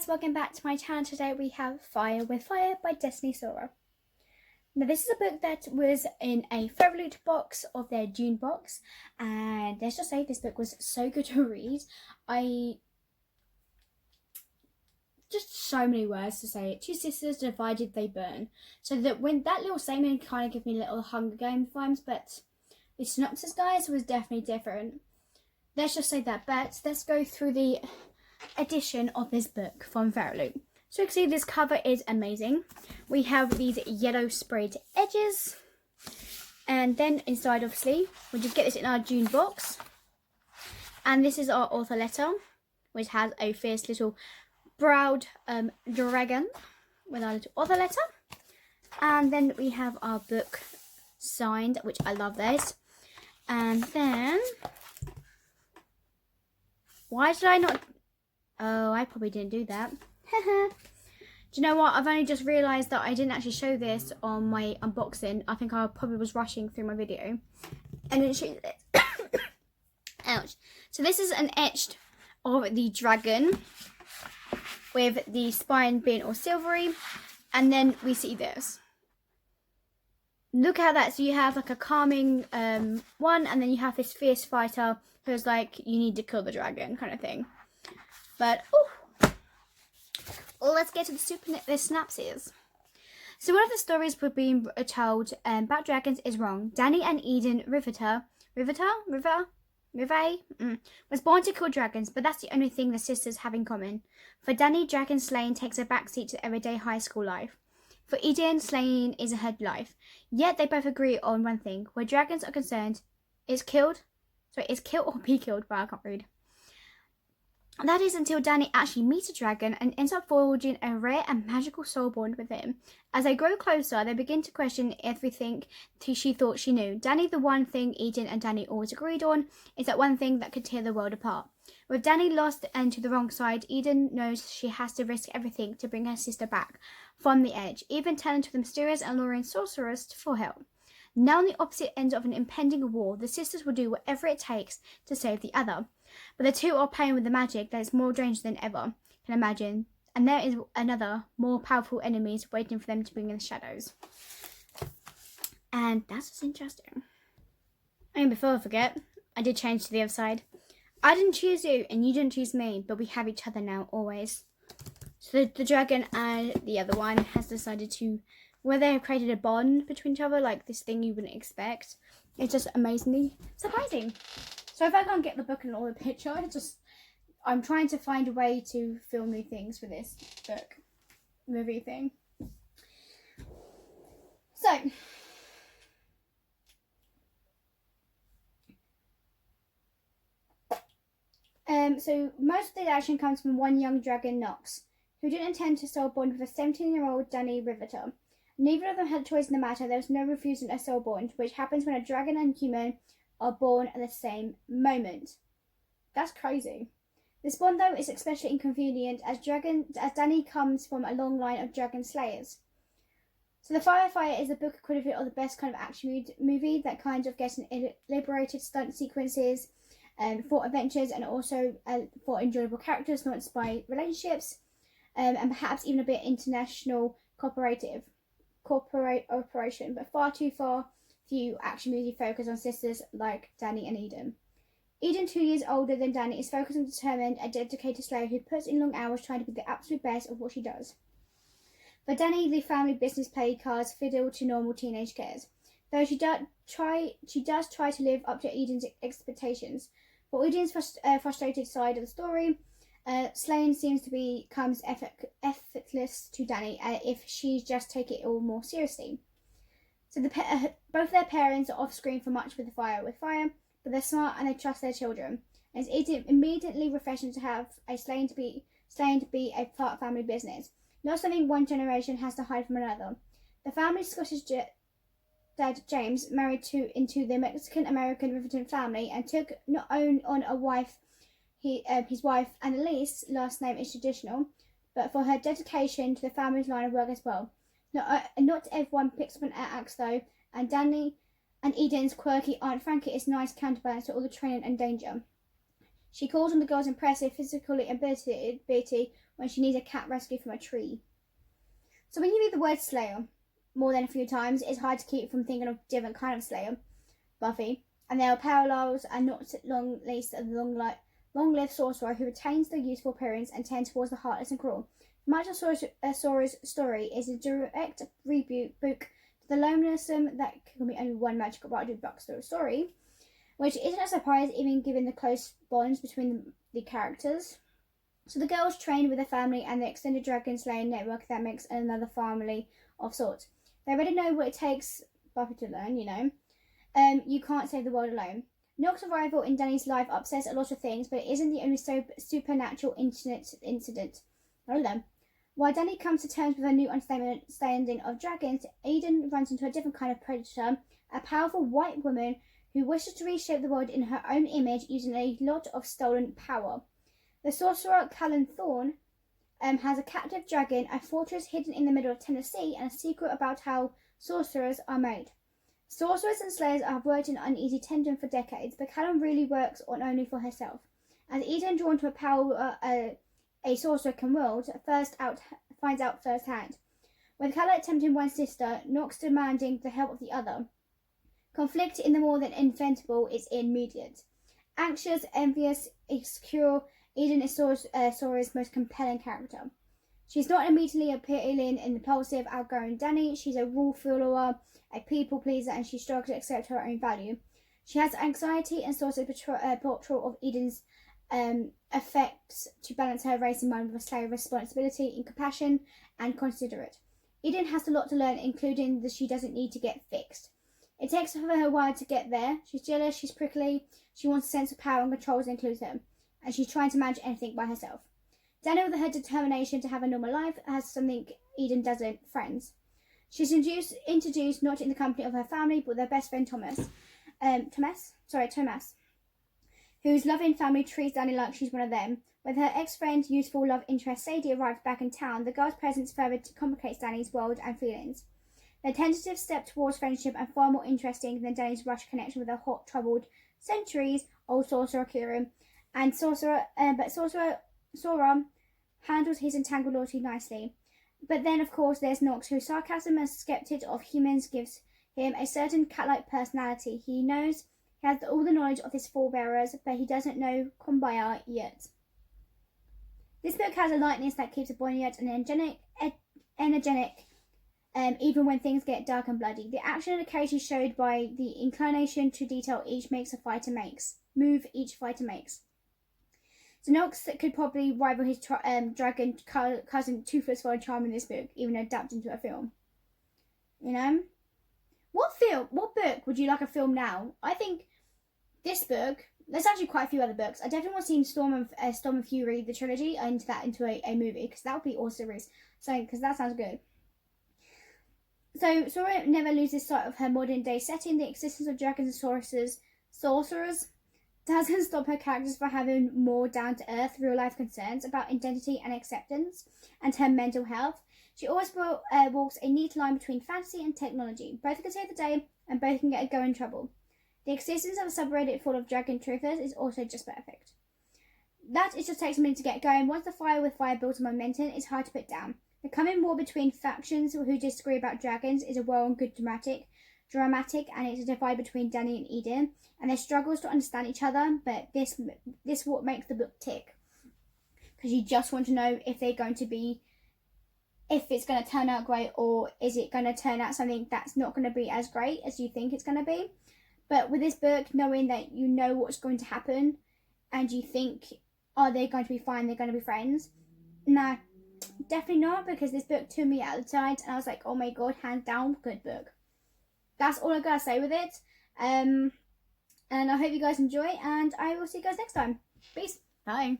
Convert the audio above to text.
guys, welcome back to my channel. Today we have Fire with Fire by Destiny Soria. Now this is a book that was in a Fairyloot box of their June box, and let's just say this book was so good to read. Just so many words to say it. Two sisters divided, they burn. So that when that little statement kind of gave me little Hunger Games vibes, but the synopsis, guys, was definitely different. Let's just say that. But let's go through the edition of this book from Fairyloot. So you can see this cover is amazing. We have these yellow sprayed edges, and then inside, obviously, we just get this in our June box, and this is our author letter, which has a fierce little browed dragon with our little author letter. And then we have our book signed, which I love this. And then, why did I not? Oh, I probably didn't do that. Do you know what? I've only just realised that I didn't actually show this on my unboxing. I think I probably was rushing through my video and didn't show this. Ouch. So this is an etched of the dragon with the spine being all silvery, and then we see this. Look at that. So you have like a calming one, and then you have this fierce fighter who's like, you need to kill the dragon kind of thing. But let's get to the synopsis. So one of the stories we're being told about dragons is wrong. Danny and Eden River was born to kill dragons, but that's the only thing the sisters have in common. For Danny, dragon slaying takes a backseat to everyday high school life. For Eden, slaying is her life. Yet they both agree on one thing: where dragons are concerned, is kill or be killed. But I can't read. That is until Danny actually meets a dragon and ends up forging a rare and magical soul bond with him. As they grow closer, they begin to question everything she thought she knew. Danny, the one thing Eden and Danny always agreed on, is that one thing that could tear the world apart. With Danny lost and to the wrong side, Eden knows she has to risk everything to bring her sister back from the edge, even turning to the mysterious and alluring sorceress for help. Now on the opposite end of an impending war, the sisters will do whatever it takes to save the other. But the two are playing with the magic that is more dangerous than ever can imagine, and there is another, more powerful enemies waiting for them to bring in the shadows. And that's just interesting. And before I forget, I did change to the other side. I didn't choose you, and you didn't choose me, but we have each other now, always. So the dragon and the other one has decided to, where they have created a bond between each other, like this thing you wouldn't expect. It's just amazingly surprising. So if I can't get the book and all the picture, I'm trying to find a way to film new things for this book movie thing. So most of the action comes from one young dragon, Nox, who didn't intend to soul bond with a 17-year-old Danny Riveter. Neither of them had a choice in the matter. There was no refusing a soul bond, which happens when a dragon and human are born at the same moment. That's crazy. This bond, though, is especially inconvenient as Danny comes from a long line of dragon slayers. So The Firefire is the book equivalent of the best kind of action movie that kind of gets an elaborated stunt sequences, for adventures, and also for enjoyable characters nuanced by relationships, and perhaps even a bit international corporate operation, but far few action movies focus on sisters like Danny and Eden. Eden, 2 years older than Danny, is focused and determined, a dedicated slayer who puts in long hours trying to be the absolute best of what she does. For Danny, the family business play cards fiddle to normal teenage cares, though she does try to live up to Eden's expectations. For Eden's frustrated side of the story, slaying seems to becomes effortless to Danny if she just take it all more seriously. So both their parents are off screen for much with Fire, but they're smart and they trust their children. And it's immediately refreshing to have a slaying to be a part of family business, not something one generation has to hide from another. The family's Scottish dad James married into the Mexican-American Riverton family and took not only on a wife, his wife Annalise, last name is traditional, but for her dedication to the family's line of work as well. Not everyone picks up an axe though, and Danny and Eden's quirky Aunt Frankie is nice counterbalance to all the training and danger. She calls on the girl's impressive physical ability when she needs a cat rescued from a tree. So when you read the word Slayer more than a few times, it's hard to keep from thinking of different kind of Slayer, Buffy, and there are parallels and not long least of the long-lived sorcerer who retains their youthful appearance and tends towards the heartless and cruel. Much of Soria's story is a direct rebuke to the loneliness that can be only one magical writer backstory story, which isn't a surprise even given the close bonds between the characters. So the girls train with a family and the extended dragon slaying network that makes another family of sorts. They already know what it takes Buffy to learn, you can't save the world alone. Nox's arrival in Danny's life upsets a lot of things, but it isn't the only supernatural incident. While Danny comes to terms with a new understanding of dragons, Eden runs into a different kind of predator, a powerful white woman who wishes to reshape the world in her own image using a lot of stolen power. The sorcerer Callan Thorne has a captive dragon, a fortress hidden in the middle of Tennessee, and a secret about how sorcerers are made. Sorcerers and slayers have worked in uneasy tandem for decades, but Callan really works on only for herself. As Eden, drawn to a power a sorcerer can wield, finds out firsthand. With Callan attempting one sister, Nox demanding the help of the other. Conflict in the more than inventable is immediate. Anxious, envious, insecure, Eden is Soria's most compelling character. She's not immediately appealing and impulsive, outgoing Danny. She's a rule follower, a people pleaser, and she struggles to accept her own value. She has anxiety and Soria's portrayal of Eden's effects to balance her racing mind with a slayer of responsibility, and compassion, and considerate. Eden has a lot to learn, including that she doesn't need to get fixed. It takes her a while to get there. She's jealous, she's prickly, she wants a sense of power and control that includes her, and she's trying to manage anything by herself. Danny, with her determination to have a normal life, has something Eden doesn't: friends. She's introduced not in the company of her family, but with her best friend Thomas, whose loving family treats Danny like she's one of them. With her ex-friend, youthful love interest Sadie arrives back in town, the girl's presence further complicates Danny's world and feelings. Their tentative step towards friendship and far more interesting than Danny's rushed connection with her hot, troubled, centuries-old sorcerer Kieran. And Sora handles his entangled loyalty nicely. But then, of course, there's Nox, whose sarcasm and skeptic of humans gives him a certain cat-like personality. He knows he has all the knowledge of his forebearers, but he doesn't know Kumbaya yet. This book has a lightness that keeps it buoyant and energetic, even when things get dark and bloody. The action and occasion showed by the inclination to detail each move each fighter makes. So Nox could probably rival his dragon cousin Toothless for a charm in this book, even adapted into a film. What book would you like a film now? I think this book. There's actually quite a few other books. I definitely want to see Storm of Fury, the trilogy, into a movie, because that would be awesome. Because that sounds good. So Soria never loses sight of her modern day setting. The existence of dragons and sorcerers doesn't stop her characters from having more down to earth, real life concerns about identity and acceptance, and her mental health. She always walks a neat line between fantasy and technology. Both can save the day, and both can go in trouble. The existence of a subreddit full of dragon truthers is also just perfect. It just takes a minute to get going. Once the fire with fire builds momentum, it's hard to put down. The coming war between factions who disagree about dragons is a well and good dramatic, and it's a divide between Danny and Eden, and their struggles to understand each other, but this what makes the book tick. Because you just want to know if it's going to turn out great, or is it going to turn out something that's not going to be as great as you think it's going to be. But with this book, knowing that you know what's going to happen, and you think, are they going to be fine, they're going to be friends? No, definitely not, because this book took me out of the side, and I was like, oh my god, hands down, good book. That's all I gotta say with it. And I hope you guys enjoy, and I will see you guys next time. Peace. Bye.